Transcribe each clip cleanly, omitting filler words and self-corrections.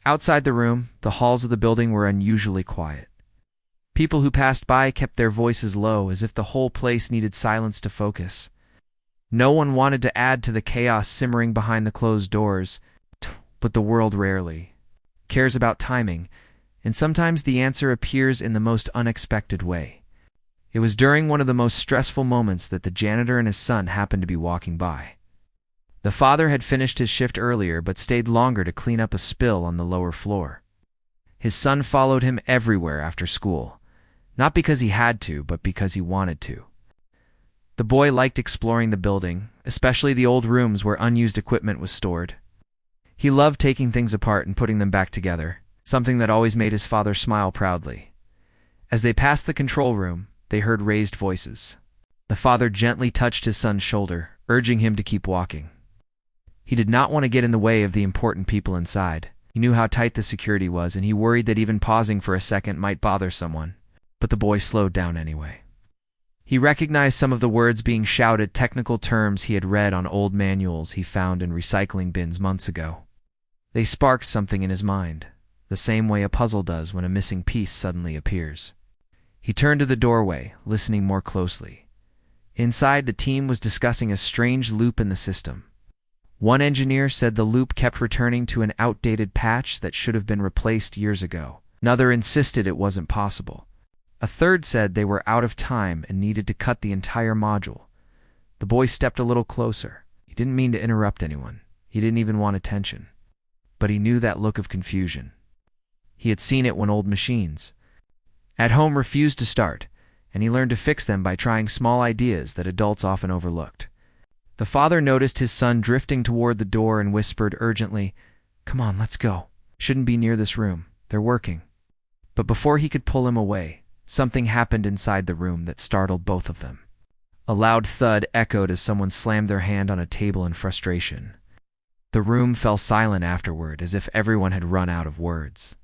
Outside the room, the halls of the building were unusually quiet. People who passed by kept their voices low, as if the whole place needed silence to focus. No one wanted to add to the chaos simmering behind the closed doors, but the world rarely cares about timing, and sometimes the answer appears in the most unexpected way. It was during one of the most stressful moments that the janitor and his son happened to be walking by. The father had finished his shift earlier but stayed longer to clean up a spill on the lower floor. His son followed him everywhere after school, not because he had to, but because he wanted to. The boy liked exploring the building, especially the old rooms where unused equipment was stored. He loved taking things apart and putting them back together, something that always made his father smile proudly. As they passed the control room, they heard raised voices. The father gently touched his son's shoulder, urging him to keep walking. He did not want to get in the way of the important people inside. He knew how tight the security was, and he worried that even pausing for a second might bother someone. But the boy slowed down anyway. He recognized some of the words being shouted, technical terms he had read on old manuals he found in recycling bins months ago. They sparked something in his mind, the same way a puzzle does when a missing piece suddenly appears. He turned to the doorway, listening more closely. Inside, the team was discussing a strange loop in the system. One engineer said the loop kept returning to an outdated patch that should have been replaced years ago. Another insisted it wasn't possible. A third said they were out of time and needed to cut the entire module. The boy stepped a little closer. He didn't mean to interrupt anyone. He didn't even want attention. But he knew that look of confusion. He had seen it when old machines at home refused to start, and he learned to fix them by trying small ideas that adults often overlooked. The father noticed his son drifting toward the door and whispered urgently, "Come on, let's go. Shouldn't be near this room. They're working." But before he could pull him away, something happened inside the room that startled both of them. A loud thud echoed as someone slammed their hand on a table in frustration. The room fell silent afterward, as if everyone had run out of words.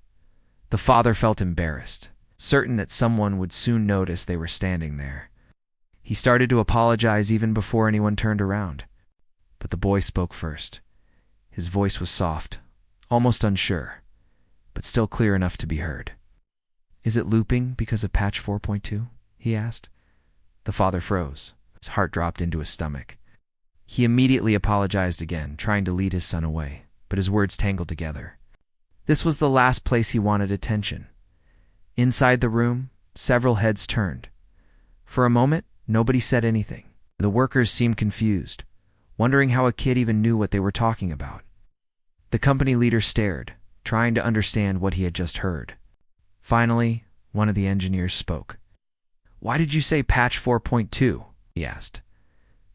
The father felt embarrassed, certain that someone would soon notice they were standing there. He started to apologize even before anyone turned around. But the boy spoke first. His voice was soft, almost unsure, but still clear enough to be heard. "Is it looping because of patch 4.2? He asked. The father froze. His heart dropped into his stomach. He immediately apologized again, trying to lead his son away, but his words tangled together. This was the last place he wanted attention. Inside the room, several heads turned. For a moment, nobody said anything. The workers seemed confused, wondering how a kid even knew what they were talking about. The company leader stared, trying to understand what he had just heard. Finally, one of the engineers spoke. "Why did you say patch 4.2? He asked.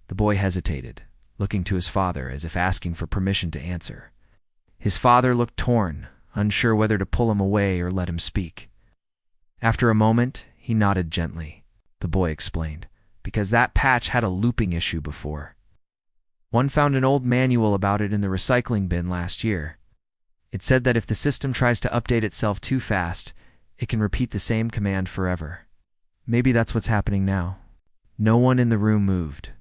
The boy hesitated, looking to his father as if asking for permission to answer. His father looked torn, unsure whether to pull him away or let him speak. After a moment, he nodded gently. The boy explained, because that patch had a looping issue before. One found an old manual about it in the recycling bin last year. It said that if the system tries to update itself too fast, it can repeat the same command forever. Maybe that's what's happening now." No one in the room moved.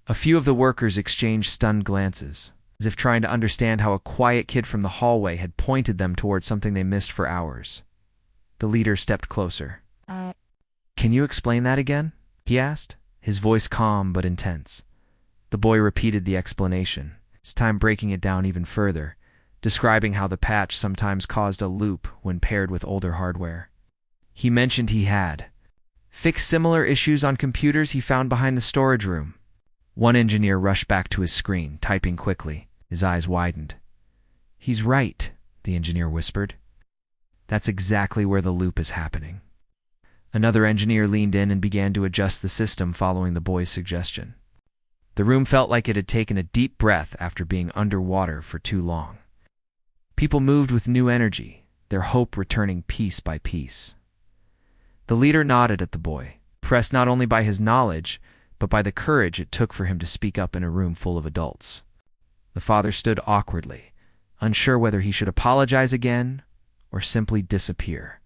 A few of the workers exchanged stunned glances, as if trying to understand how a quiet kid from the hallway had pointed them toward something they missed for hours. The leader stepped closer. "Can you explain that again?" he asked, his voice calm but intense. The boy repeated the explanation, this time breaking it down even further, describing how the patch sometimes caused a loop when paired with older hardware. He mentioned he had fixed similar issues on computers he found behind the storage room. One engineer rushed back to his screen, typing quickly. His eyes widened. "He's right," the engineer whispered. "That's exactly where the loop is happening." Another engineer leaned in and began to adjust the system following the boy's suggestion. The room felt like it had taken a deep breath after being underwater for too long. People moved with new energy, their hope returning piece by piece. The leader nodded at the boy, impressed not only by his knowledge, but by the courage it took for him to speak up in a room full of adults. The father stood awkwardly, unsure whether he should apologize again or simply disappear.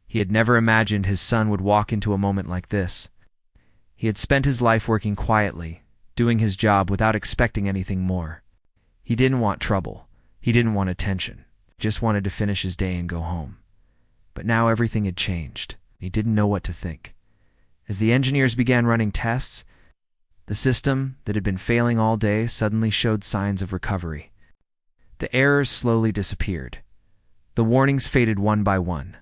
He had never imagined his son would walk into a moment like this. He had spent his life working quietly, doing his job without expecting anything more. He didn't want trouble. He didn't want attention. Just wanted to finish his day and go home. But now everything had changed. He didn't know what to think. As the engineers began running tests, the system that had been failing all day suddenly showed signs of recovery. The errors slowly disappeared. The warnings faded one by one.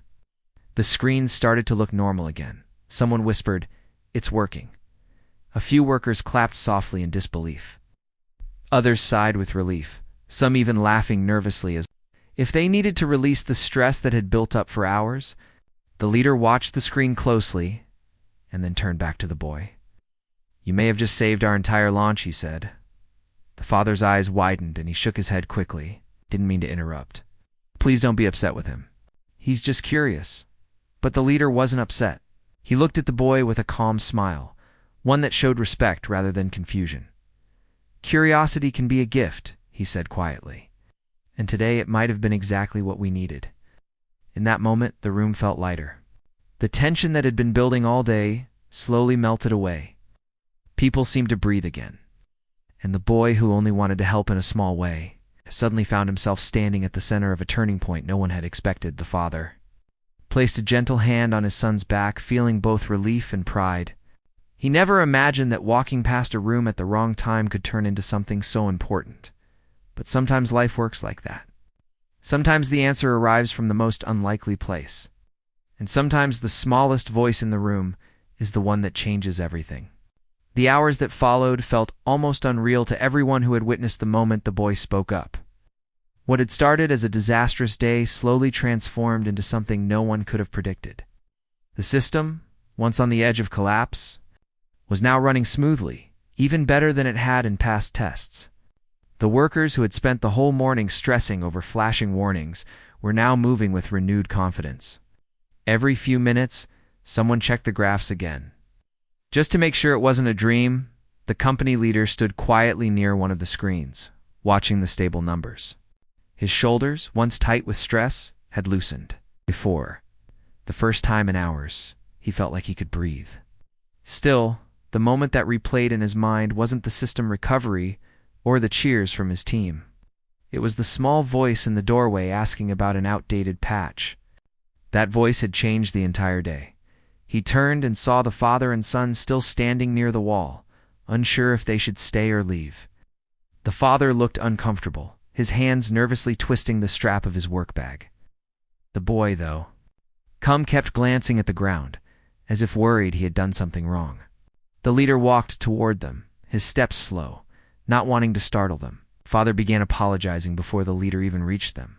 The screens started to look normal again. Someone whispered, "It's working." A few workers clapped softly in disbelief. Others sighed with relief, some even laughing nervously as if they needed to release the stress that had built up for hours. The leader watched the screen closely and then turned back to the boy. "You may have just saved our entire launch," he said. The father's eyes widened and he shook his head quickly. Didn't mean to interrupt. "Please don't be upset with him. He's just curious." But the leader wasn't upset. He looked at the boy with a calm smile, one that showed respect rather than confusion. "Curiosity can be a gift," he said quietly. "And today it might have been exactly what we needed." In that moment, the room felt lighter. The tension that had been building all day slowly melted away. People seemed to breathe again. And the boy, who only wanted to help in a small way, suddenly found himself standing at the center of a turning point no one had expected. The father placed a gentle hand on his son's back, feeling both relief and pride. He never imagined that walking past a room at the wrong time could turn into something so important. But sometimes life works like that. Sometimes the answer arrives from the most unlikely place. And sometimes the smallest voice in the room is the one that changes everything. The hours that followed felt almost unreal to everyone who had witnessed the moment the boy spoke up. What had started as a disastrous day slowly transformed into something no one could have predicted. The system, once on the edge of collapse, was now running smoothly, even better than it had in past tests. The workers who had spent the whole morning stressing over flashing warnings were now moving with renewed confidence. Every few minutes, someone checked the graphs again. Just to make sure it wasn't a dream, the company leader stood quietly near one of the screens, watching the stable numbers. His shoulders, once tight with stress, had loosened. For the first time in hours, he felt like he could breathe. Still, the moment that replayed in his mind wasn't the system recovery or the cheers from his team. It was the small voice in the doorway asking about an outdated patch. That voice had changed the entire day. He turned and saw the father and son still standing near the wall, unsure if they should stay or leave. The father looked uncomfortable, his hands nervously twisting the strap of his work bag. The boy, though, kept glancing at the ground, as if worried he had done something wrong. The leader walked toward them, his steps slow, not wanting to startle them. Father began apologizing before the leader even reached them.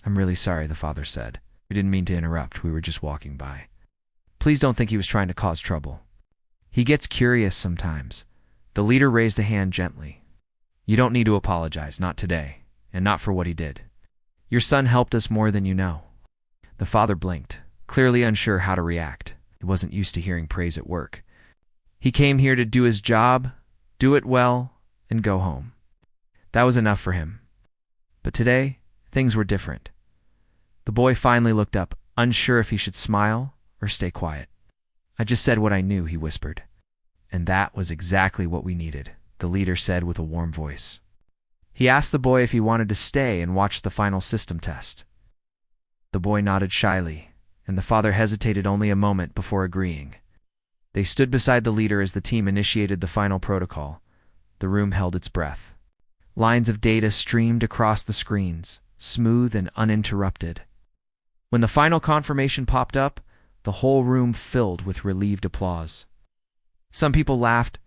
"I'm really sorry," the father said. "We didn't mean to interrupt. We were just walking by." Please don't think he was trying to cause trouble. He gets curious sometimes. The leader raised a hand gently. "You don't need to apologize, not today, and not for what he did. Your son helped us more than you know." The father blinked, clearly unsure how to react. He wasn't used to hearing praise at work. He came here to do his job, do it well, and go home. That was enough for him. But today, things were different. The boy finally looked up, unsure if he should smile or stay quiet. "I just said what I knew," he whispered. "And that was exactly what we needed," the leader said with a warm voice. He asked the boy if he wanted to stay and watch the final system test. The boy nodded shyly, and the father hesitated only a moment before agreeing. They stood beside the leader as the team initiated the final protocol. The room held its breath. Lines of data streamed across the screens, smooth and uninterrupted. When the final confirmation popped up, the whole room filled with relieved applause. Some people laughed,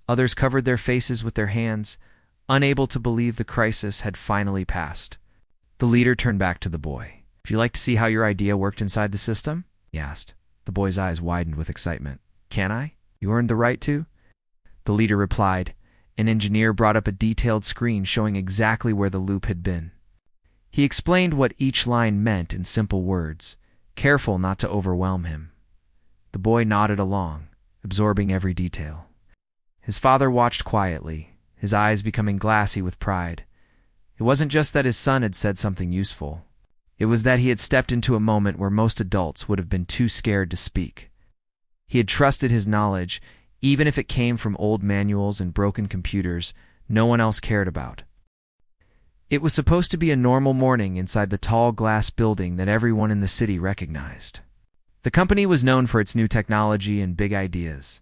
others covered their faces with their hands, unable to believe the crisis had finally passed. The leader turned back to the boy. "Would you like to see how your idea worked inside the system?" he asked. The boy's eyes widened with excitement. "Can I? You earned the right to?" The leader replied. An engineer brought up a detailed screen showing exactly where the loop had been. He explained what each line meant in simple words, careful not to overwhelm him. The boy nodded along, absorbing every detail. His father watched quietly, his eyes becoming glassy with pride. It wasn't just that his son had said something useful. It was that he had stepped into a moment where most adults would have been too scared to speak. He had trusted his knowledge, even if it came from old manuals and broken computers no one else cared about. It was supposed to be a normal morning inside the tall glass building that everyone in the city recognized. The company was known for its new technology and big ideas,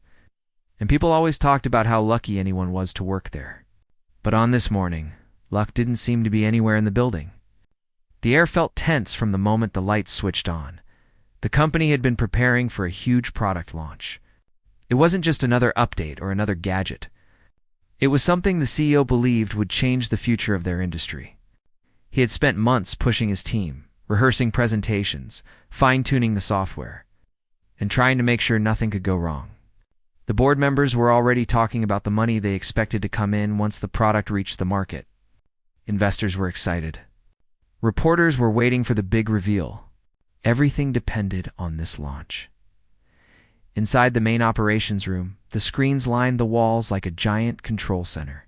and people always talked about how lucky anyone was to work there. But on this morning, luck didn't seem to be anywhere in the building. The air felt tense from the moment the lights switched on. The company had been preparing for a huge product launch. It wasn't just another update or another gadget. It was something the CEO believed would change the future of their industry. He had spent months pushing his team, rehearsing presentations, fine-tuning the software, and trying to make sure nothing could go wrong. The board members were already talking about the money they expected to come in once the product reached the market. Investors were excited. Reporters were waiting for the big reveal. Everything depended on this launch. Inside the main operations room, the screens lined the walls like a giant control center.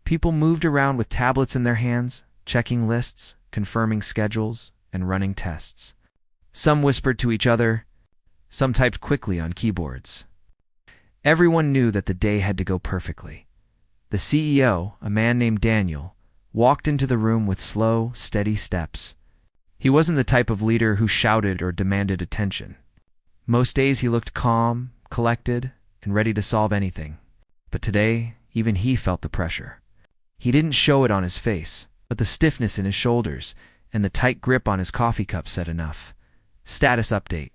People moved around with tablets in their hands, checking lists, confirming schedules, and running tests. Some whispered to each other, some typed quickly on keyboards. Everyone knew that the day had to go perfectly. The CEO, a man named Daniel, walked into the room with slow, steady steps. He wasn't the type of leader who shouted or demanded attention. Most days he looked calm, collected, and ready to solve anything. But today, even he felt the pressure. He didn't show it on his face, but the stiffness in his shoulders and the tight grip on his coffee cup said enough. "Status update,"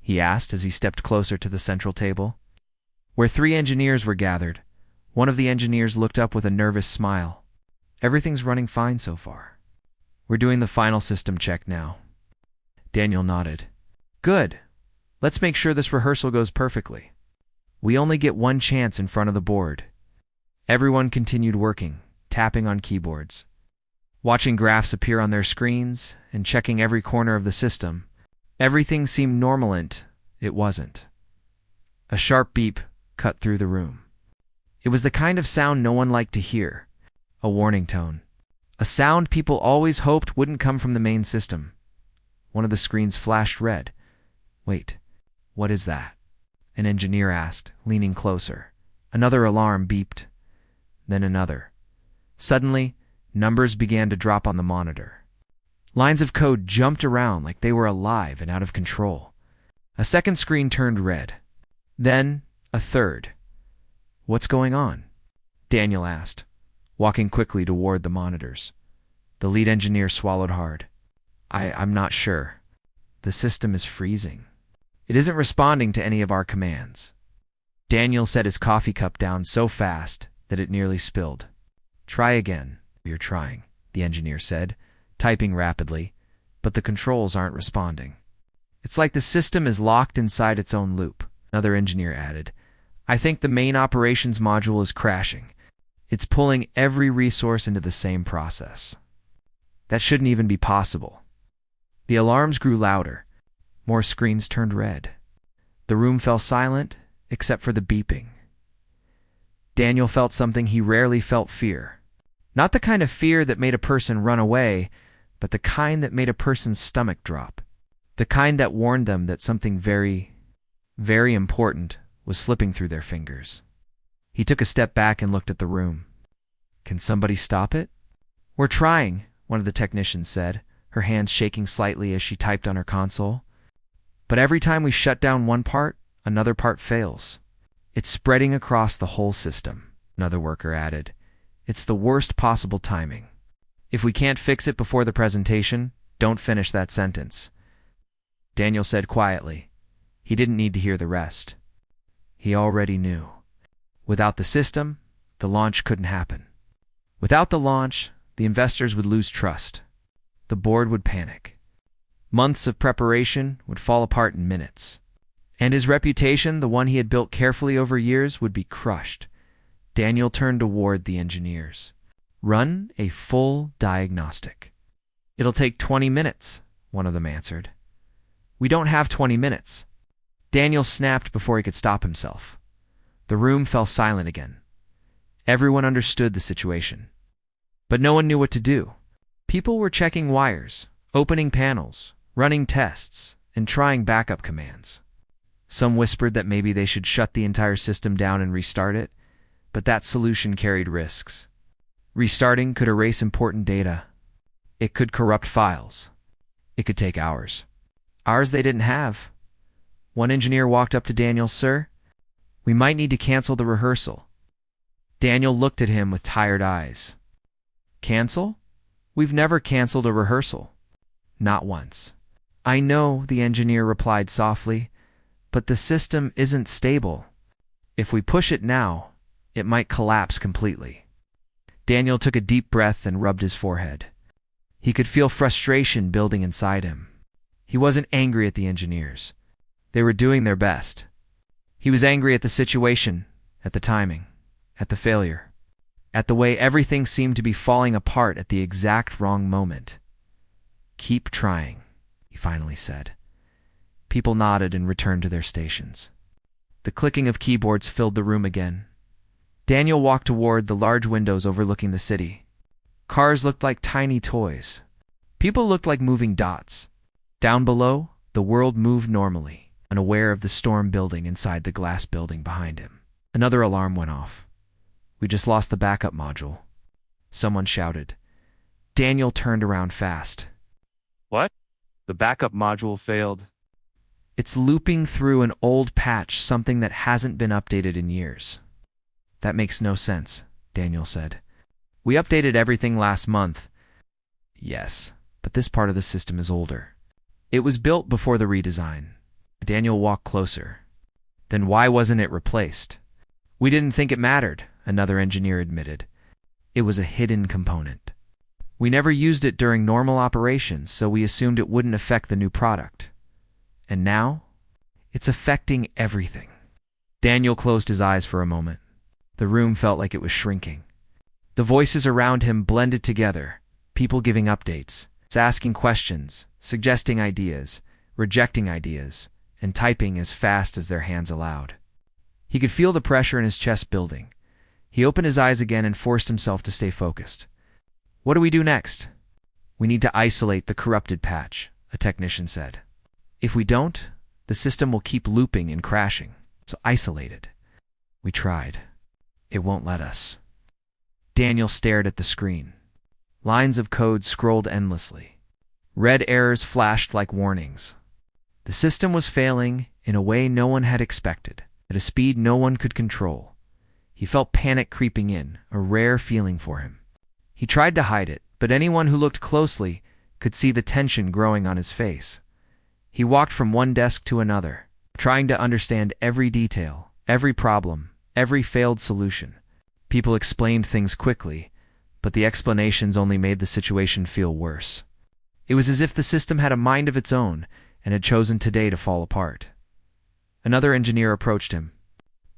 he asked as he stepped closer to the central table. Where 3 engineers were gathered, one of the engineers looked up with a nervous smile. "Everything's running fine so far. We're doing the final system check now." Daniel nodded. "Good. Let's make sure this rehearsal goes perfectly. We only get one chance in front of the board." Everyone continued working, tapping on keyboards, watching graphs appear on their screens, and checking every corner of the system. Everything seemed normal and it wasn't. A sharp beep cut through the room. It was the kind of sound no one liked to hear. A warning tone. A sound people always hoped wouldn't come from the main system. One of the screens flashed red. "Wait, what is that?" an engineer asked, leaning closer. Another alarm beeped, then another. Suddenly, numbers began to drop on the monitor. Lines of code jumped around like they were alive and out of control. A second screen turned red. Then, a third. "What's going on?" Daniel asked, walking quickly toward the monitors. The lead engineer swallowed hard. I'm not sure. The system is freezing. It isn't responding to any of our commands." Daniel set his coffee cup down so fast that it nearly spilled. "Try again. You're trying," the engineer said, typing rapidly, "but the controls aren't responding. It's like the system is locked inside its own loop." Another engineer added, "I think the main operations module is crashing. It's pulling every resource into the same process. That shouldn't even be possible." The alarms grew louder. More screens turned red. The room fell silent, except for the beeping. Daniel felt something he rarely felt: fear. Not the kind of fear that made a person run away, but the kind that made a person's stomach drop. The kind that warned them that something very, very important was slipping through their fingers. He took a step back and looked at the room. "Can somebody stop it?" "We're trying," one of the technicians said, her hands shaking slightly as she typed on her console. "But every time we shut down one part, another part fails. It's spreading across the whole system," another worker added. "It's the worst possible timing. If we can't fix it before the presentation, don't finish that sentence." Daniel said quietly. He didn't need to hear the rest. He already knew. Without the system, the launch couldn't happen. Without the launch, the investors would lose trust. The board would panic. Months of preparation would fall apart in minutes. And his reputation, the one he had built carefully over years, would be crushed. Daniel turned toward the engineers. "Run a full diagnostic." "It'll take 20 minutes, one of them answered. "We don't have 20 minutes. Daniel snapped before he could stop himself. The room fell silent again. Everyone understood the situation. But no one knew what to do. People were checking wires, opening panels, running tests, and trying backup commands. Some whispered that maybe they should shut the entire system down and restart it, but that solution carried risks. Restarting could erase important data. It could corrupt files. It could take hours. Hours they didn't have. One engineer walked up to Daniel. "Sir, we might need to cancel the rehearsal." Daniel looked at him with tired eyes. "Cancel? We've never canceled a rehearsal." "Not once." "I know," the engineer replied softly, "but the system isn't stable. If we push it now, it might collapse completely." Daniel took a deep breath and rubbed his forehead. He could feel frustration building inside him. He wasn't angry at the engineers. They were doing their best. He was angry at the situation, at the timing, at the failure, at the way everything seemed to be falling apart at the exact wrong moment. "Keep trying," he finally said. People nodded and returned to their stations. The clicking of keyboards filled the room again. Daniel walked toward the large windows overlooking the city. Cars looked like tiny toys. People looked like moving dots. Down below, the world moved normally, unaware of the storm building inside the glass building behind him. Another alarm went off. "We just lost the backup module," someone shouted. Daniel turned around fast. What? The backup module failed. "It's looping through an old patch, something that hasn't been updated in years." "That makes no sense," Daniel said. "We updated everything last month." "Yes, but this part of the system is older. It was built before the redesign." Daniel walked closer. "Then why wasn't it replaced?" "We didn't think it mattered," another engineer admitted. "It was a hidden component. We never used it during normal operations, so we assumed it wouldn't affect the new product. And now, it's affecting everything." Daniel closed his eyes for a moment. The room felt like it was shrinking. The voices around him blended together, people giving updates, asking questions, suggesting ideas, rejecting ideas, and typing as fast as their hands allowed. He could feel the pressure in his chest building. He opened his eyes again and forced himself to stay focused. "What do we do next?" "We need to isolate the corrupted patch," a technician said. "If we don't, the system will keep looping and crashing. So isolate it." "We tried. It won't let us." Daniel stared at the screen. Lines of code scrolled endlessly. Red errors flashed like warnings. The system was failing in a way no one had expected, at a speed no one could control. He felt panic creeping in, a rare feeling for him. He tried to hide it, but anyone who looked closely could see the tension growing on his face. He walked from one desk to another, trying to understand every detail, every problem, every failed solution. People explained things quickly, but the explanations only made the situation feel worse. It was as if the system had a mind of its own and had chosen today to fall apart. Another engineer approached him.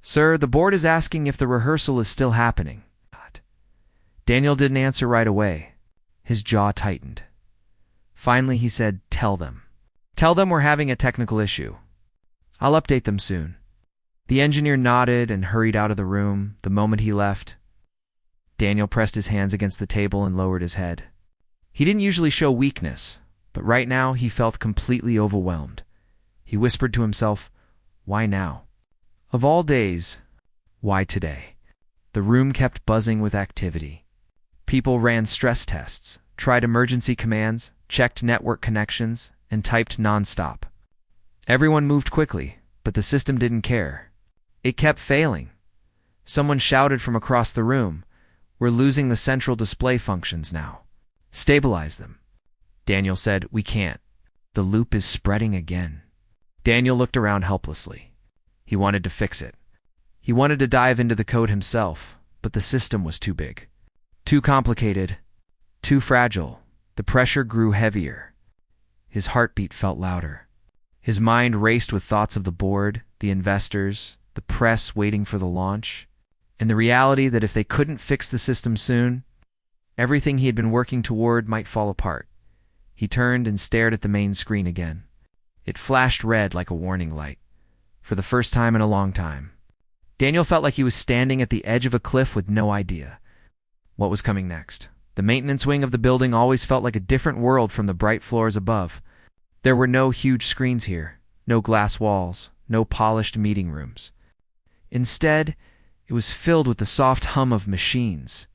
"Sir, the board is asking if the rehearsal is still happening." Daniel didn't answer right away. His jaw tightened. Finally, he said, "Tell them. Tell them we're having a technical issue. I'll update them soon." The engineer nodded and hurried out of the room. The moment he left, Daniel pressed his hands against the table and lowered his head. He didn't usually show weakness, but right now he felt completely overwhelmed. He whispered to himself, "Why now? Of all days, why today?" The room kept buzzing with activity. People ran stress tests, tried emergency commands, checked network connections, and typed nonstop. Everyone moved quickly, but the system didn't care. It kept failing. Someone shouted from across the room, "We're losing the central display functions now. Stabilize them." Daniel said, "We can't. The loop is spreading again." Daniel looked around helplessly. He wanted to fix it. He wanted to dive into the code himself, but the system was too big. Too complicated. Too fragile. The pressure grew heavier. His heartbeat felt louder. His mind raced with thoughts of the board, the investors, the press waiting for the launch, and the reality that if they couldn't fix the system soon, everything he had been working toward might fall apart. He turned and stared at the main screen again. It flashed red like a warning light. For the first time in a long time, Daniel felt like he was standing at the edge of a cliff with no idea what was coming next. The maintenance wing of the building always felt like a different world from the bright floors above. There were no huge screens here, no glass walls, no polished meeting rooms. Instead, it was filled with the soft hum of machines.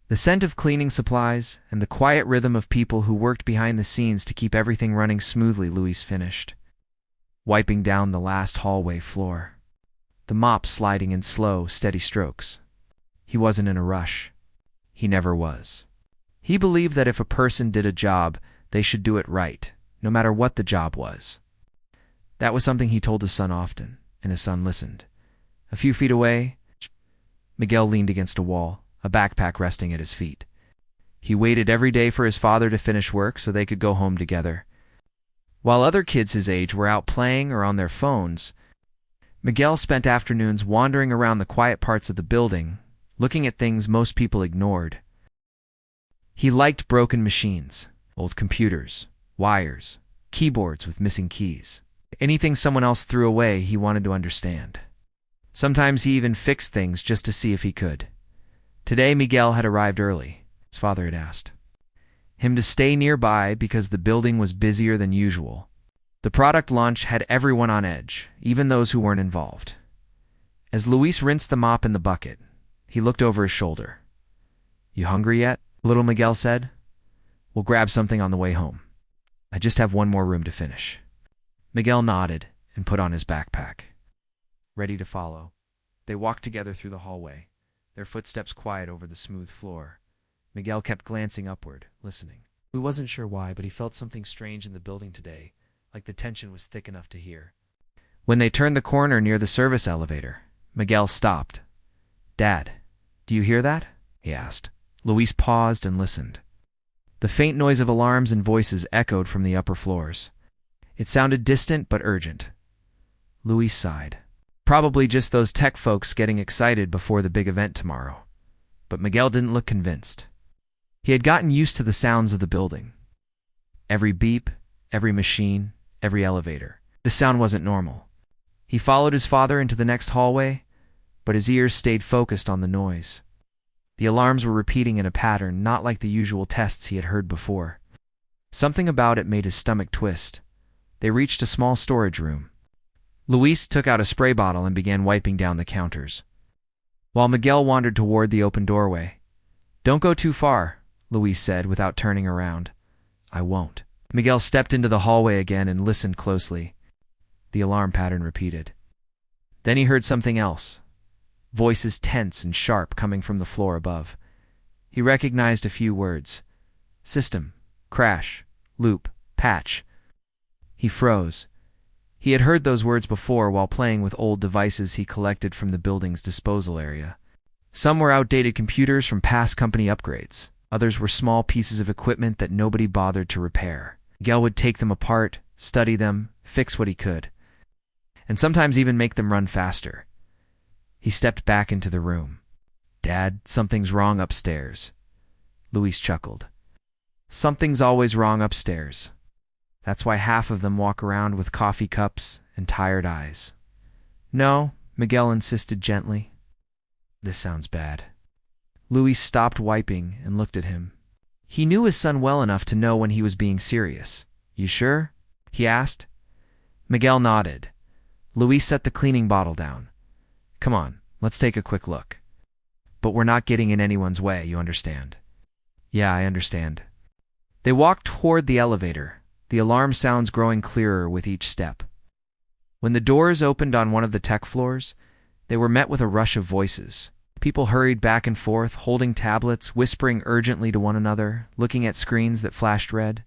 The The scent of cleaning supplies and the quiet rhythm of people who worked behind the scenes to keep everything running smoothly. Luis finished, wiping down the last hallway floor, the mop sliding in slow, steady strokes. He wasn't in a rush. He never was. He believed that if a person did a job, they should do it right, no matter what the job was. That was something he told his son often, and his son listened. A few feet away, Miguel leaned against a wall, a backpack resting at his feet. He waited every day for his father to finish work so they could go home together. While other kids his age were out playing or on their phones, Miguel spent afternoons wandering around the quiet parts of the building, looking at things most people ignored. He liked broken machines, old computers, wires, keyboards with missing keys. Anything someone else threw away, he wanted to understand. Sometimes he even fixed things just to see if he could. Today, Miguel had arrived early. His father had asked him to stay nearby because the building was busier than usual. The product launch had everyone on edge, even those who weren't involved. As Luis rinsed the mop in the bucket, he looked over his shoulder. "You hungry yet?" little Miguel said. "We'll grab something on the way home. I just have one more room to finish." Miguel nodded and put on his backpack, ready to follow. They walked together through the hallway, their footsteps quiet over the smooth floor. Miguel kept glancing upward, listening. He wasn't sure why, but he felt something strange in the building today, like the tension was thick enough to hear. When they turned the corner near the service elevator, Miguel stopped. "Dad, do you hear that?" he asked. Luis paused and listened. The faint noise of alarms and voices echoed from the upper floors. It sounded distant but urgent. Luis sighed. Probably just those tech folks getting excited before the big event tomorrow. But Miguel didn't look convinced. He had gotten used to the sounds of the building. Every beep, every machine, every elevator. The sound wasn't normal. He followed his father into the next hallway, but his ears stayed focused on the noise. The alarms were repeating in a pattern not like the usual tests he had heard before. Something about it made his stomach twist. They reached a small storage room. Luis took out a spray bottle and began wiping down the counters, while Miguel wandered toward the open doorway. "Don't go too far," Luis said without turning around. "I won't." Miguel stepped into the hallway again and listened closely. The alarm pattern repeated. Then he heard something else. Voices tense and sharp coming from the floor above. He recognized a few words. System, crash, loop, patch. He froze. He had heard those words before while playing with old devices he collected from the building's disposal area. Some were outdated computers from past company upgrades. Others were small pieces of equipment that nobody bothered to repair. Miguel would take them apart, study them, fix what he could, and sometimes even make them run faster. He stepped back into the room. "Dad, something's wrong upstairs." Luis chuckled. "Something's always wrong upstairs. That's why half of them walk around with coffee cups and tired eyes." "No," Miguel insisted gently. "This sounds bad." Luis stopped wiping and looked at him. He knew his son well enough to know when he was being serious. "You sure?" he asked. Miguel nodded. Luis set the cleaning bottle down. "Come on, let's take a quick look. But we're not getting in anyone's way, you understand?" "Yeah, I understand." They walked toward the elevator, the alarm sounds growing clearer with each step. When the doors opened on one of the tech floors, they were met with a rush of voices. People hurried back and forth, holding tablets, whispering urgently to one another, looking at screens that flashed red.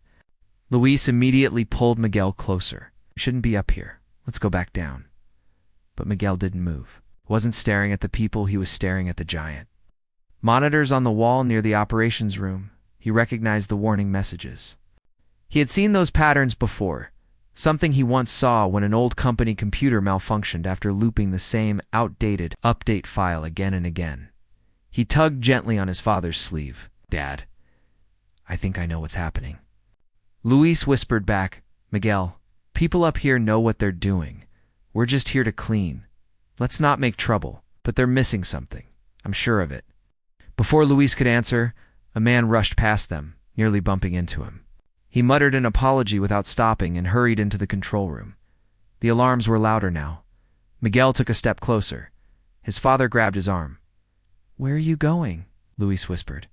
Luis immediately pulled Miguel closer. "We shouldn't be up here. Let's go back down." But Miguel didn't move. He wasn't staring at the people, he was staring at the giant. Monitors on the wall near the operations room. He recognized the warning messages. He had seen those patterns before, something he once saw when an old company computer malfunctioned after looping the same outdated update file again and again. He tugged gently on his father's sleeve. "Dad, I think I know what's happening." Luis whispered back, "Miguel, people up here know what they're doing. We're just here to clean. Let's not make trouble, but they're missing something. I'm sure of it." Before Luis could answer, a man rushed past them, nearly bumping into him. He muttered an apology without stopping and hurried into the control room. The alarms were louder now. Miguel took a step closer. His father grabbed his arm. "Where are you going?" Luis whispered.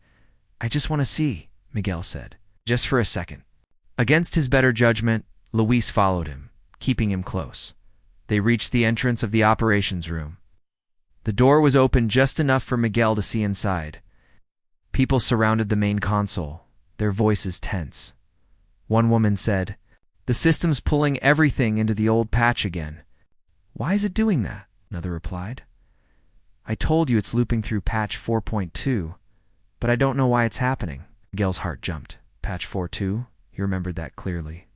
I just want to see, Miguel said. Just for a second. Against his better judgment, Luis followed him, keeping him close. They reached the entrance of the operations room. The door was open just enough for Miguel to see inside. People surrounded the main console, their voices tense. One woman said, "The system's pulling everything into the old patch again." "Why is it doing that?" another replied. "I told you it's looping through patch 4.2, but I don't know why it's happening." Miguel's heart jumped. Patch 4.2? He remembered that clearly.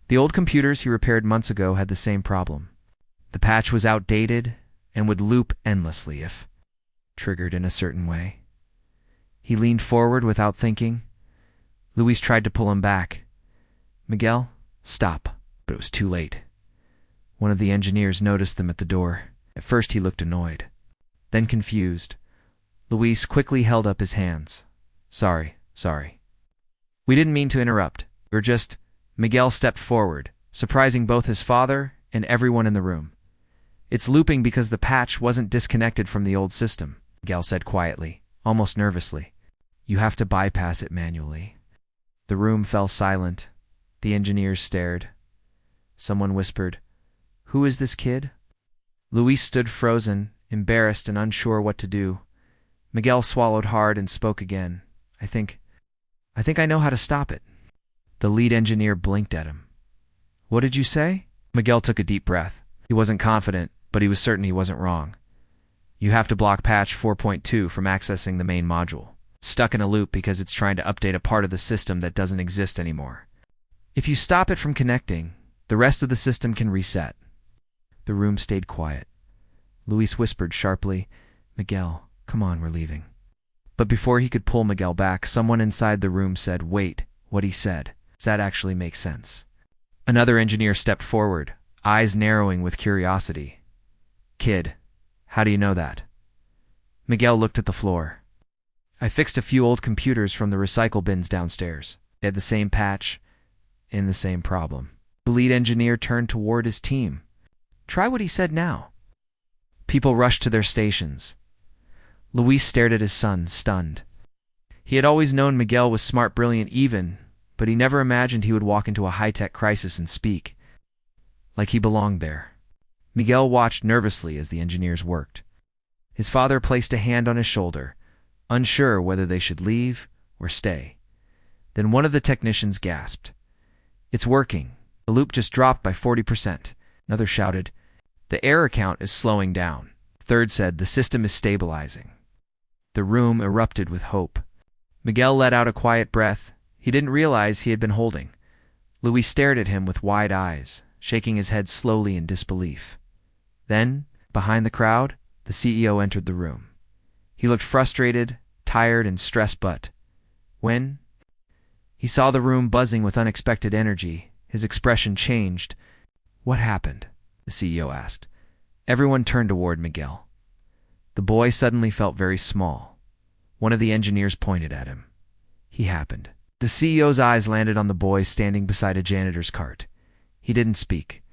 The old computers he repaired months ago had the same problem. The patch was outdated and would loop endlessly if triggered in a certain way. He leaned forward without thinking. Luis tried to pull him back. "Miguel, stop." But it was too late. One of the engineers noticed them at the door. At first he looked annoyed, then confused. Luis quickly held up his hands. Sorry. We didn't mean to interrupt. We're just..." Miguel stepped forward, surprising both his father and everyone in the room. "It's looping because the patch wasn't disconnected from the old system," Miguel said quietly, almost nervously. "You have to bypass it manually." The room fell silent. The engineers stared. Someone whispered, "Who is this kid?" Luis stood frozen, embarrassed and unsure what to do. Miguel swallowed hard and spoke again. I think I know how to stop it." The lead engineer blinked at him. "What did you say?" Miguel took a deep breath. He wasn't confident, but he was certain he wasn't wrong. "You have to block patch 4.2 from accessing the main module. It's stuck in a loop because it's trying to update a part of the system that doesn't exist anymore. If you stop it from connecting, the rest of the system can reset." The room stayed quiet. Luis whispered sharply, "Miguel, come on, we're leaving." But before he could pull Miguel back, someone inside the room said, "Wait, what he said. Does that actually make sense?" Another engineer stepped forward, eyes narrowing with curiosity. "Kid, how do you know that?" Miguel looked at the floor. "I fixed a few old computers from the recycle bins downstairs. They had the same patch and the same problem." The lead engineer turned toward his team. "Try what he said now." People rushed to their stations. Luis stared at his son, stunned. He had always known Miguel was smart, brilliant, even, but he never imagined he would walk into a high-tech crisis and speak like he belonged there. Miguel watched nervously as the engineers worked. His father placed a hand on his shoulder, unsure whether they should leave or stay. Then one of the technicians gasped, "It's working. The loop just dropped by 40%. Another shouted, "The error count is slowing down." A third said, "The system is stabilizing." The room erupted with hope. Miguel let out a quiet breath he didn't realize he had been holding. Luis stared at him with wide eyes, shaking his head slowly in disbelief. Then, behind the crowd, the CEO entered the room. He looked frustrated, tired, and stressed, but when he saw the room buzzing with unexpected energy, his expression changed. "What happened?" the CEO asked. Everyone turned toward Miguel. The boy suddenly felt very small. One of the engineers pointed at him. "He happened." The CEO's eyes landed on the boy standing beside a janitor's cart. He didn't speak.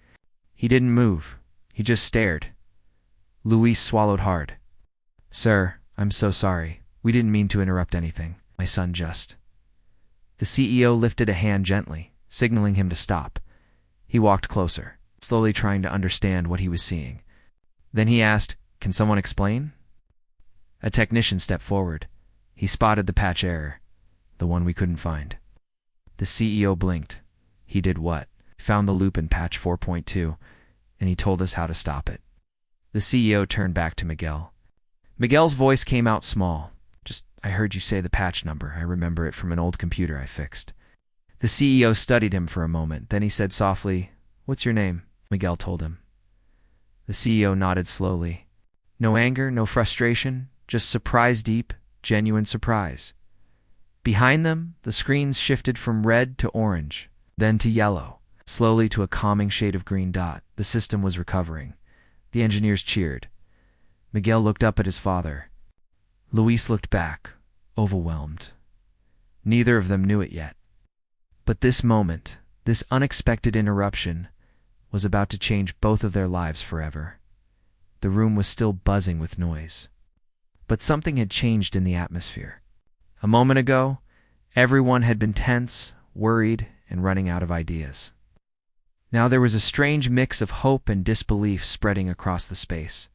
He didn't move. He just stared. Luis swallowed hard. "Sir, I'm so sorry. We didn't mean to interrupt anything. My son just..." The CEO lifted a hand gently, signaling him to stop. He walked closer, slowly trying to understand what he was seeing. Then he asked, "Can someone explain?" A technician stepped forward. He spotted the patch error, the one we couldn't find. The CEO blinked. He did what? Found the loop in patch 4.2, and he told us how to stop it. The CEO turned back to Miguel. Miguel's voice came out small. "I heard you say the patch number. I remember it from an old computer I fixed." The CEO studied him for a moment. Then he said softly, "What's your name?" Miguel told him. The CEO nodded slowly. No anger, no frustration, just surprise, deep, genuine surprise. Behind them, the screens shifted from red to orange, then to yellow, slowly to a calming shade of green dot. The system was recovering. The engineers cheered. Miguel looked up at his father. Luis looked back, overwhelmed. Neither of them knew it yet. But this moment, this unexpected interruption, was about to change both of their lives forever. The room was still buzzing with noise. But something had changed in the atmosphere. A moment ago, everyone had been tense, worried, and running out of ideas. Now there was a strange mix of hope and disbelief spreading across the space.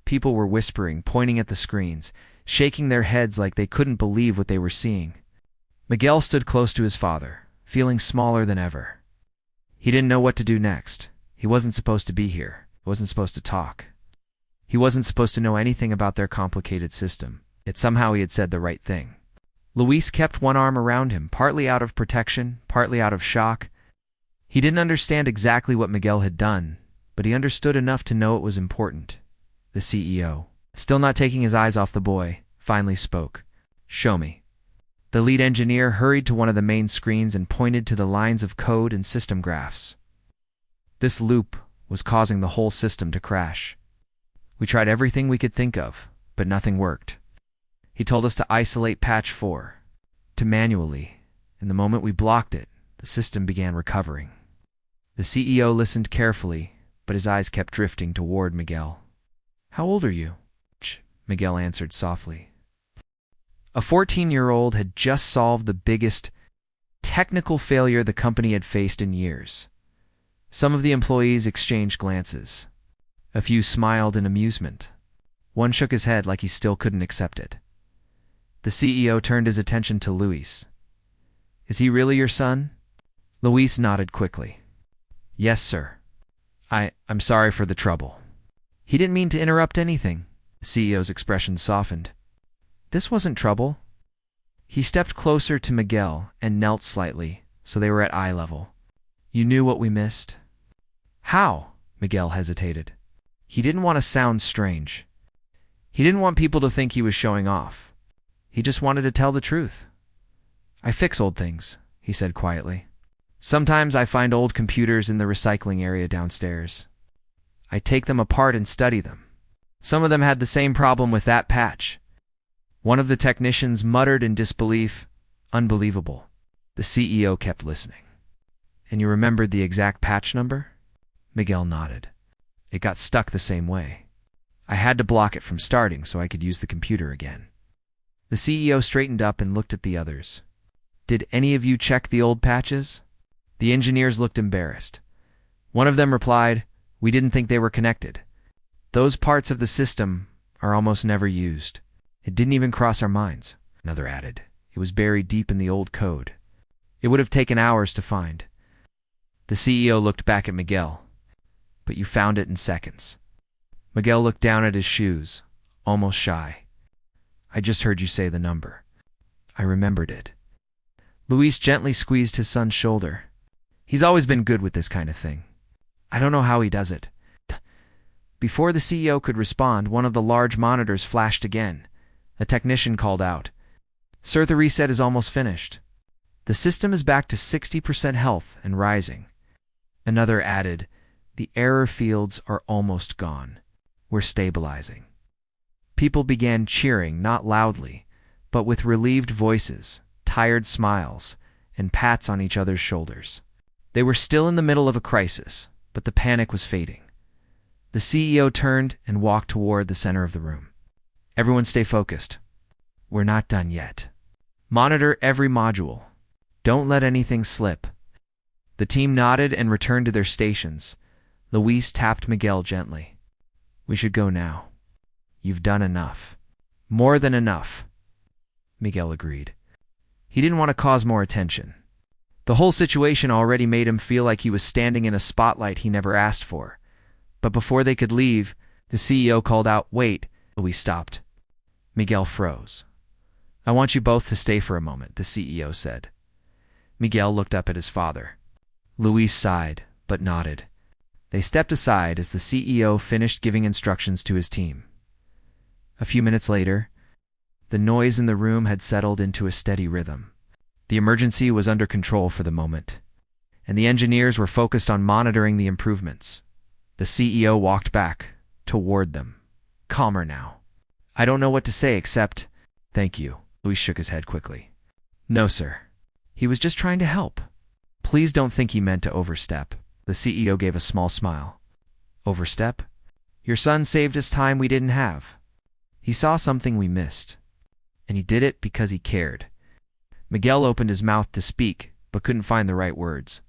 People were whispering, pointing at the screens, shaking their heads like they couldn't believe what they were seeing. Miguel stood close to his father, feeling smaller than ever. He didn't know what to do next. He wasn't supposed to be here. He wasn't supposed to talk. He wasn't supposed to know anything about their complicated system. Yet somehow he had said the right thing. Luis kept one arm around him, partly out of protection, partly out of shock. He didn't understand exactly what Miguel had done, but he understood enough to know it was important. The CEO, still not taking his eyes off the boy, finally spoke. "Show me." The lead engineer hurried to one of the main screens and pointed to the lines of code and system graphs. This loop was causing the whole system to crash. We tried everything we could think of, but nothing worked. He told us to isolate patch 4, to manually, and the moment we blocked it, the system began recovering. The CEO listened carefully, but his eyes kept drifting toward Miguel. "How old are you?" Miguel answered softly. A 14-year-old had just solved the biggest technical failure the company had faced in years. Some of the employees exchanged glances. A few smiled in amusement. One shook his head like he still couldn't accept it. The CEO turned his attention to Luis. "Is he really your son?" Luis nodded quickly. "Yes, sir. I'm sorry for the trouble." He didn't mean to interrupt anything. The CEO's expression softened. This wasn't trouble. He stepped closer to Miguel and knelt slightly, so they were at eye level. "You knew what we missed?" "How?" Miguel hesitated. He didn't want to sound strange. He didn't want people to think he was showing off. He just wanted to tell the truth. "I fix old things," he said quietly. "Sometimes I find old computers in the recycling area downstairs. I take them apart and study them. Some of them had the same problem with that patch." One of the technicians muttered in disbelief, "Unbelievable." The CEO kept listening. "And you remembered the exact patch number?" Miguel nodded. "It got stuck the same way. I had to block it from starting so I could use the computer again." The CEO straightened up and looked at the others. "Did any of you check the old patches?" The engineers looked embarrassed. One of them replied, "We didn't think they were connected. Those parts of the system are almost never used. It didn't even cross our minds." Another added, "It was buried deep in the old code. It would have taken hours to find." The CEO looked back at Miguel. "But you found it in seconds." Miguel looked down at his shoes, almost shy. "I just heard you say the number. I remembered it." Luis gently squeezed his son's shoulder. "He's always been good with this kind of thing. I don't know how he does it." Before the CEO could respond, one of the large monitors flashed again. A technician called out, "Sir, the reset is almost finished. The system is back to 60% health and rising." Another added, "The error fields are almost gone. We're stabilizing." People began cheering, not loudly, but with relieved voices, tired smiles, and pats on each other's shoulders. They were still in the middle of a crisis, but the panic was fading. The CEO turned and walked toward the center of the room. "Everyone stay focused. We're not done yet. Monitor every module. Don't let anything slip." The team nodded and returned to their stations. Luis tapped Miguel gently. "We should go now. You've done enough." "More than enough," Miguel agreed. He didn't want to cause more attention. The whole situation already made him feel like he was standing in a spotlight he never asked for. But before they could leave, the CEO called out, "Wait." Luis stopped. Miguel froze. "I want you both to stay for a moment," the CEO said. Miguel looked up at his father. Luis sighed, but nodded. They stepped aside as the CEO finished giving instructions to his team. A few minutes later, the noise in the room had settled into a steady rhythm. The emergency was under control for the moment, and the engineers were focused on monitoring the improvements. The CEO walked back, toward them, calmer now. "I don't know what to say except, thank you." Luis shook his head quickly. "No, sir. He was just trying to help. Please don't think he meant to overstep." The CEO gave a small smile. "Overstep? Your son saved us time we didn't have. He saw something we missed. and he did it because he cared. Miguel opened his mouth to speak, but couldn't find the right words.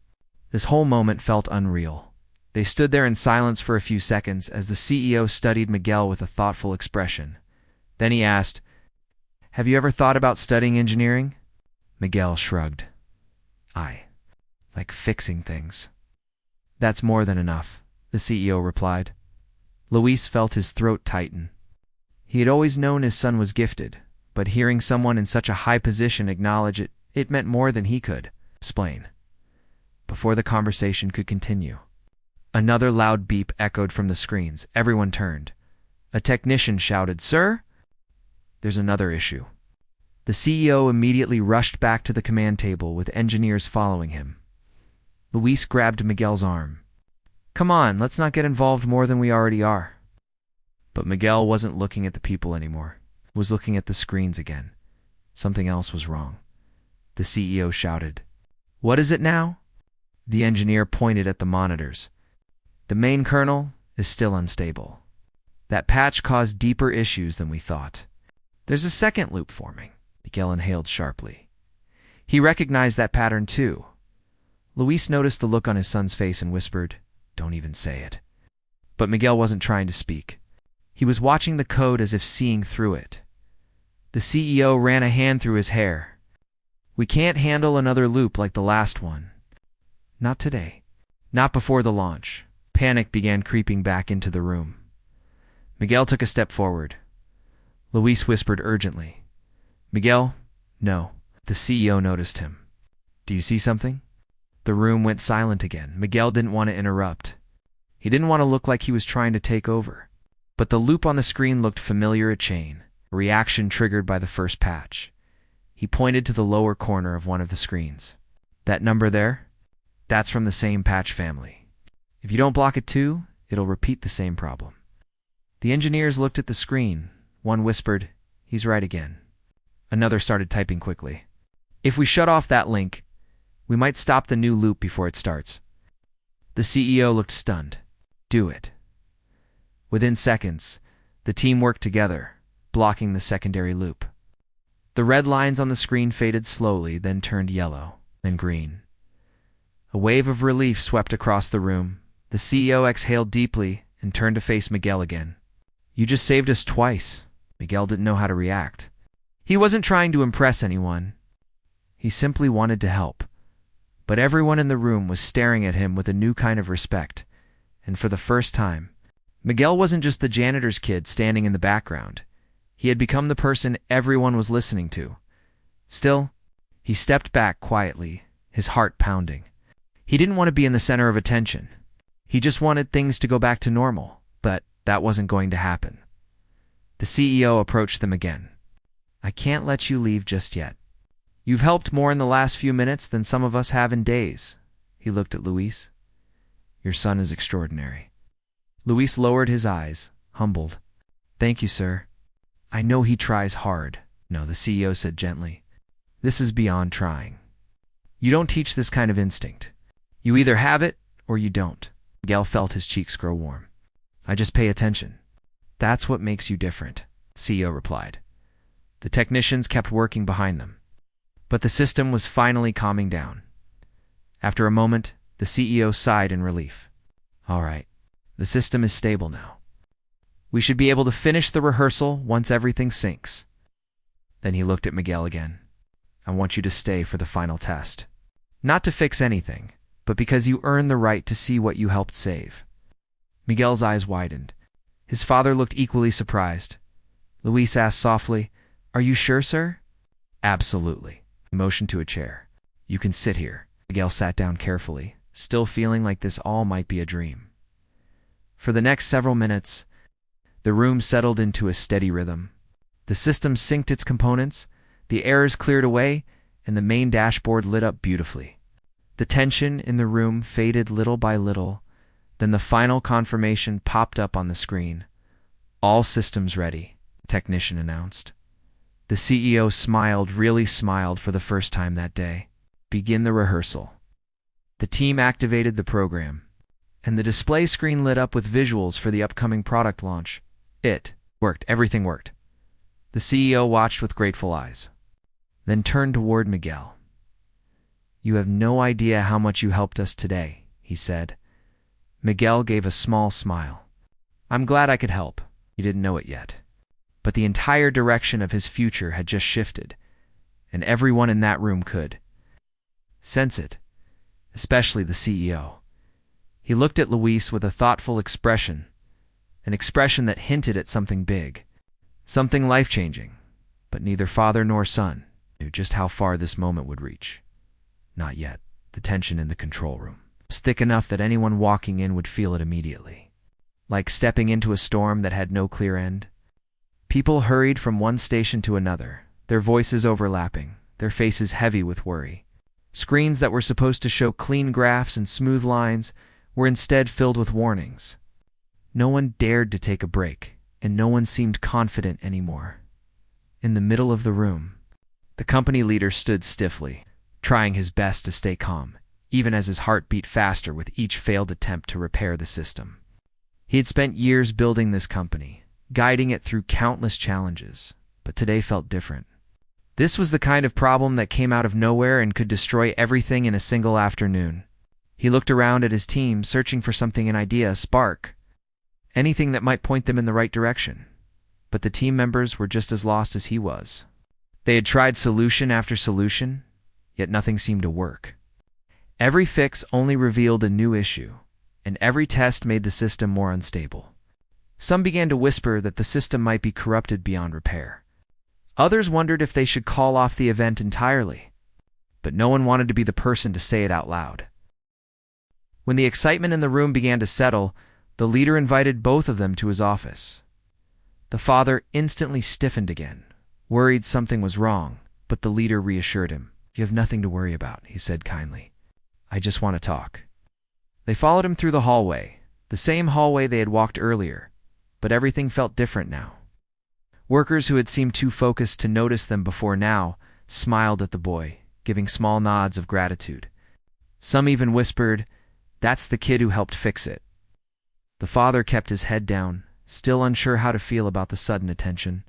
This whole moment felt unreal. They stood there in silence for a few seconds as the CEO studied Miguel with a thoughtful expression. Then he asked, "Have you ever thought about studying engineering?" Miguel shrugged. "I like fixing things." "That's more than enough," the CEO replied. Luis felt his throat tighten. He had always known his son was gifted, but hearing someone in such a high position acknowledge it meant more than he could explain. Before the conversation could continue, another loud beep echoed from the screens. Everyone turned. A technician shouted, "Sir, there's another issue." The CEO immediately rushed back to the command table with engineers following him. Luis grabbed Miguel's arm. "Come on, let's not get involved more than we already are." But Miguel wasn't looking at the people anymore. He was looking at the screens again. Something else was wrong. The CEO shouted, "What is it now?" The engineer pointed at the monitors. "The main kernel is still unstable. That patch caused deeper issues than we thought. There's a second loop forming." Miguel inhaled sharply. He recognized that pattern too. Luis noticed the look on his son's face and whispered, "Don't even say it." But Miguel wasn't trying to speak. He was watching the code as if seeing through it. The CEO ran a hand through his hair. "We can't handle another loop like the last one. Not today. Not before the launch." Panic began creeping back into the room. Miguel took a step forward. Luis whispered urgently, "Miguel, no." The CEO noticed him. "Do you see something?" The room went silent again. Miguel didn't want to interrupt. He didn't want to look like he was trying to take over. But the loop on the screen looked familiar, a chain, a reaction triggered by the first patch. He pointed to the lower corner of one of the screens. "That number there? That's from the same patch family. If you don't block it too, it'll repeat the same problem." The engineers looked at the screen. One whispered, "He's right again." Another started typing quickly. "If we shut off that link, we might stop the new loop before it starts." The CEO looked stunned. "Do it." Within seconds, the team worked together, blocking the secondary loop. The red lines on the screen faded slowly, then turned yellow, then green. A wave of relief swept across the room. The CEO exhaled deeply and turned to face Miguel again. "You just saved us twice." Miguel didn't know how to react. He wasn't trying to impress anyone. He simply wanted to help. But everyone in the room was staring at him with a new kind of respect. And for the first time, Miguel wasn't just the janitor's kid standing in the background. He had become the person everyone was listening to. Still, he stepped back quietly, his heart pounding. He didn't want to be in the center of attention. He just wanted things to go back to normal, but that wasn't going to happen. The CEO approached them again. "I can't let you leave just yet. You've helped more in the last few minutes than some of us have in days." He looked at Luis. "Your son is extraordinary." Luis lowered his eyes, humbled. "Thank you, sir. I know he tries hard." "No," the CEO said gently. "This is beyond trying. You don't teach this kind of instinct. You either have it or you don't." Miguel felt his cheeks grow warm. "I just pay attention. That's what makes you different," the CEO replied. The technicians kept working behind them. But the system was finally calming down. After a moment, the CEO sighed in relief. "All right. The system is stable now. We should be able to finish the rehearsal once everything syncs." Then he looked at Miguel again. "I want you to stay for the final test. Not to fix anything, but because you earn the right to see what you helped save." Miguel's eyes widened. His father looked equally surprised. Luis asked softly, "Are you sure, sir?" "Absolutely." He motioned to a chair. "You can sit here." Miguel sat down carefully, still feeling like this all might be a dream. For the next several minutes, the room settled into a steady rhythm. The system synced its components, the errors cleared away, and the main dashboard lit up beautifully. The tension in the room faded little by little, then the final confirmation popped up on the screen. "All systems ready," the technician announced. The CEO smiled, really smiled for the first time that day. "Begin the rehearsal." The team activated the program, and the display screen lit up with visuals for the upcoming product launch. It worked. Everything worked. The CEO watched with grateful eyes, then turned toward Miguel. "You have no idea how much you helped us today," he said. Miguel gave a small smile. "I'm glad I could help." He didn't know it yet, but the entire direction of his future had just shifted, and everyone in that room could sense it, especially the CEO. He looked at Luis with a thoughtful expression, an expression that hinted at something big, something life-changing, but neither father nor son knew just how far this moment would reach. Not yet. The tension in the control room was thick enough that anyone walking in would feel it immediately, like stepping into a storm that had no clear end. People hurried from one station to another, their voices overlapping, their faces heavy with worry. Screens that were supposed to show clean graphs and smooth lines were instead filled with warnings. No one dared to take a break, and no one seemed confident anymore. In the middle of the room, the company leader stood stiffly, trying his best to stay calm, even as his heart beat faster with each failed attempt to repair the system. He had spent years building this company, guiding it through countless challenges, but today felt different. This was the kind of problem that came out of nowhere and could destroy everything in a single afternoon. He looked around at his team, searching for something, an idea, a spark, anything that might point them in the right direction. But the team members were just as lost as he was. They had tried solution after solution, yet nothing seemed to work. Every fix only revealed a new issue, and every test made the system more unstable. Some began to whisper that the system might be corrupted beyond repair. Others wondered if they should call off the event entirely, but no one wanted to be the person to say it out loud. When the excitement in the room began to settle, the leader invited both of them to his office. The father instantly stiffened again, worried something was wrong, but the leader reassured him. "You have nothing to worry about," he said kindly. "I just want to talk." They followed him through the hallway, the same hallway they had walked earlier, but everything felt different now. Workers who had seemed too focused to notice them before now smiled at the boy, giving small nods of gratitude. Some even whispered, "That's the kid who helped fix it." The father kept his head down, still unsure how to feel about the sudden attention.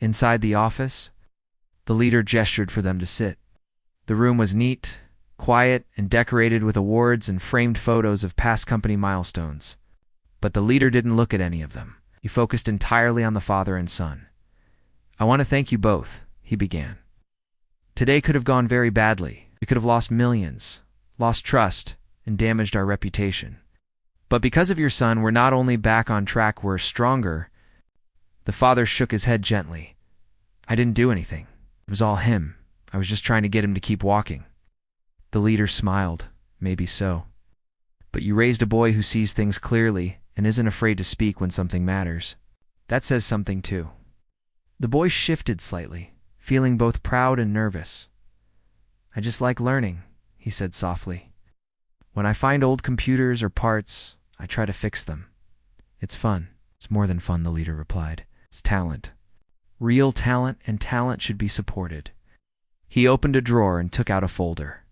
Inside the office, the leader gestured for them to sit. The room was neat, quiet, and decorated with awards and framed photos of past company milestones. But the leader didn't look at any of them. He focused entirely on the father and son. "I want to thank you both," he began. "Today could have gone very badly. We could have lost millions, lost trust, and damaged our reputation. But because of your son, we're not only back on track, we're stronger." The father shook his head gently. "I didn't do anything. It was all him. I was just trying to get him to keep walking." The leader smiled. "Maybe so. But you raised a boy who sees things clearly and isn't afraid to speak when something matters. That says something too." The boy shifted slightly, feeling both proud and nervous. "I just like learning," he said softly. "When I find old computers or parts, I try to fix them. It's fun." "It's more than fun," the leader replied. "It's talent. Real talent, and talent should be supported." He opened a drawer and took out a folder.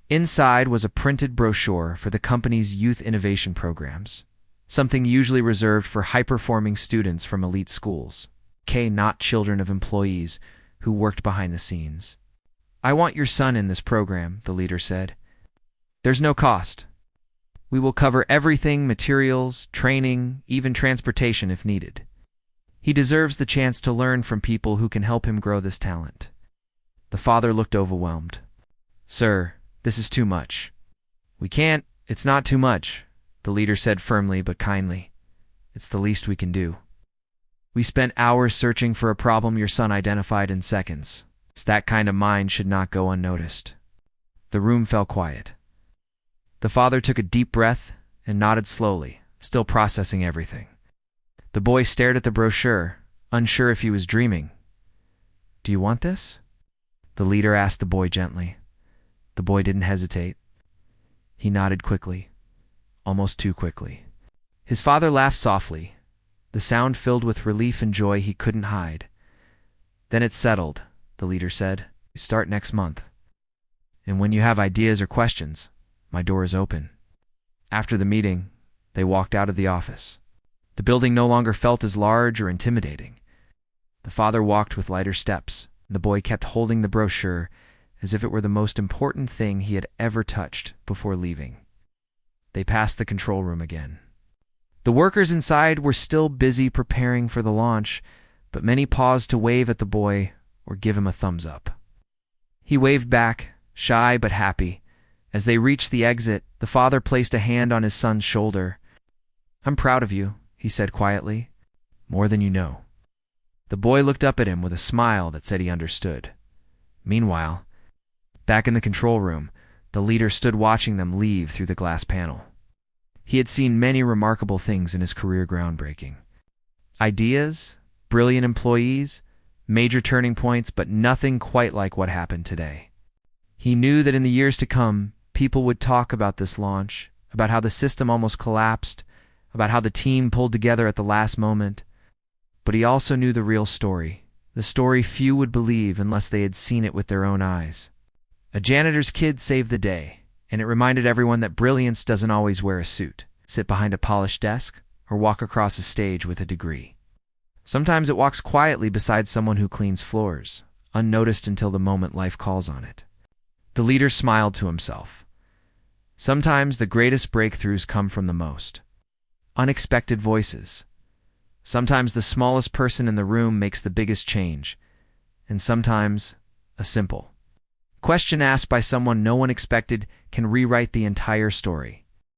Inside was a printed brochure for the company's youth innovation programs, something usually reserved for high-performing students from elite schools, not children of employees who worked behind the scenes. "I want your son in this program," the leader said. "There's no cost. We will cover everything: materials, training, even transportation if needed. He deserves the chance to learn from people who can help him grow this talent." The father looked overwhelmed. "Sir, this is too much." "We can't. It's not too much," the leader said firmly but kindly. "It's the least we can do. We spent hours searching for a problem your son identified in seconds. That kind of mind should not go unnoticed." The room fell quiet. The father took a deep breath and nodded slowly, still processing everything. The boy stared at the brochure, unsure if he was dreaming. "Do you want this?" the leader asked the boy gently. The boy didn't hesitate. He nodded quickly, almost too quickly. His father laughed softly, the sound filled with relief and joy he couldn't hide. "Then it's settled," the leader said. "You start next month. And when you have ideas or questions, my door is open." After the meeting, they walked out of the office. The building no longer felt as large or intimidating. The father walked with lighter steps, and the boy kept holding the brochure as if it were the most important thing he had ever touched before leaving. They passed the control room again. The workers inside were still busy preparing for the launch, but many paused to wave at the boy or give him a thumbs up. He waved back, shy but happy. As they reached the exit, the father placed a hand on his son's shoulder. "I'm proud of you," he said quietly. "More than you know." The boy looked up at him with a smile that said he understood. Meanwhile, back in the control room, the leader stood watching them leave through the glass panel. He had seen many remarkable things in his career groundbreaking. Ideas, brilliant employees, major turning points, but nothing quite like what happened today. He knew that in the years to come, people would talk about this launch, about how the system almost collapsed, about how the team pulled together at the last moment. But he also knew the real story, the story few would believe unless they had seen it with their own eyes. A janitor's kid saved the day, and it reminded everyone that brilliance doesn't always wear a suit, sit behind a polished desk, or walk across a stage with a degree. Sometimes it walks quietly beside someone who cleans floors, unnoticed until the moment life calls on it. The leader smiled to himself. Sometimes the greatest breakthroughs come from the most unexpected voices. Sometimes the smallest person in the room makes the biggest change, and sometimes a simple question asked by someone no one expected can rewrite the entire story.